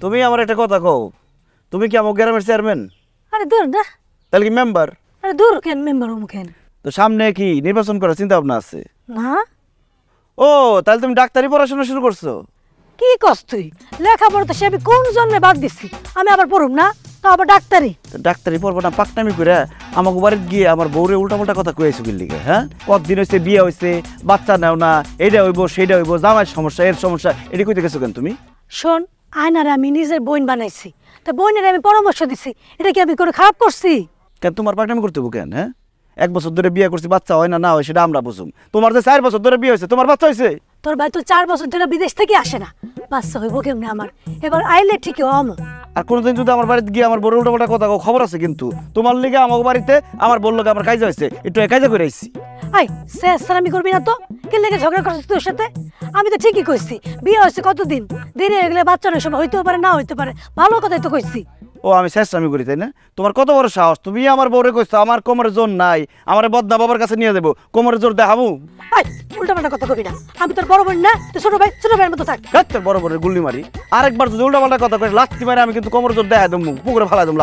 তুমি আমার একটা কথা কও, তুমি কি আমার গ্রামের চেয়ারম্যান? আরে দূর না। তাহলে কি মেম্বার? আরে দূর কেন মেম্বার কেন? তো সামনে কি নির্বাচন করার চিন্তা ভাবনা আছে? না। ও তাহলে তুমি ডাক্তারি পড়াশোনা শুরু করছো? কি কস তুই? লেখাপড়া তো সে আমি কোন জন্মে বাদ দিছি, আমি আবার পড়ুম না, তো আবার ডাক্তারি। তো ডাক্তারি পড়বো না পাকনামি করে আমাকে বাড়িতে গিয়ে আমার বউরে উল্টাপাল্টা কথা কয়েছো কি লিগে? হ্যাঁ, কতদিন হয়েছে বিয়ে হয়েছে, বাচ্চা নেও না, এইটা হইবো সেইটা হইবো, জামাইয়ের সমস্যা এর সমস্যা, এটা কইতে গেছো কেন তুমি? শোন, আয়নারে আমি নিজের বোন বানাইছি, তা বোনের আমি পরামর্শ দিছি, এটা কি আমি করে খারাপ করছি? কেন তোমার পাকনামি করতে হবো কেন? হ্যাঁ, 1 বছর ধরে বিয়ে করছি, বাচ্চা হয় না না হয় সেটা আমরা বুঝুম। তোমার যে 4 বছর ধরে বিয়ে হয়েছে, তোমার বাচ্চা হয়েছে? তোর ভাই তো 4 বছর ধরে বিদেশ থেকে আসে না, বাচ্চা হইব কেমনে আমার? এবার আইলে ঠিকই হম। আর কোনোদিন যদি আমার বাড়িতে গিয়ে আমার বড় উল্টাপাল্টা কথা কও, খবর আছে কিন্তু। তোমার লিগে আমার বাড়িতে আমার বললো আমার কাজে হয়েছে, একটু কাজে করে আইছি। আই আমি করবি না তো? কে লেগে ঝগড়া করছিস তোর সাথে? আমি তো ঠিকই কইছি, বিয়ে হয়েছে কতদিন, দেরি হয়ে গেলে বাচ্চার সময় হইতেও পারে না হইতে পারে, ভালো কথাই তো কইছি। ও আমি চেষ্টামি করি তাই না? তোমার কত বড় সাহস, তুমি আমার বউরে কইছো আমার কোমরে জোর নাই, আমার বদনা বাবার কাছে নিয়ে দেবো, কোমরে জোর দেখাবো? আই উল্টাপাল্টা কথা কবি না, আমি তোর বড় বোন না, তুই ছোট ভাইয়ের মতো থাক। তোর বড় বড় গুল্লি মারি, আরেকবার যদি উল্টাপাল্টা কথা কই লাথি মারে আমি কিন্তু কোমরে জোর দেখা দেবো, পুকুরে ফালা দেবো।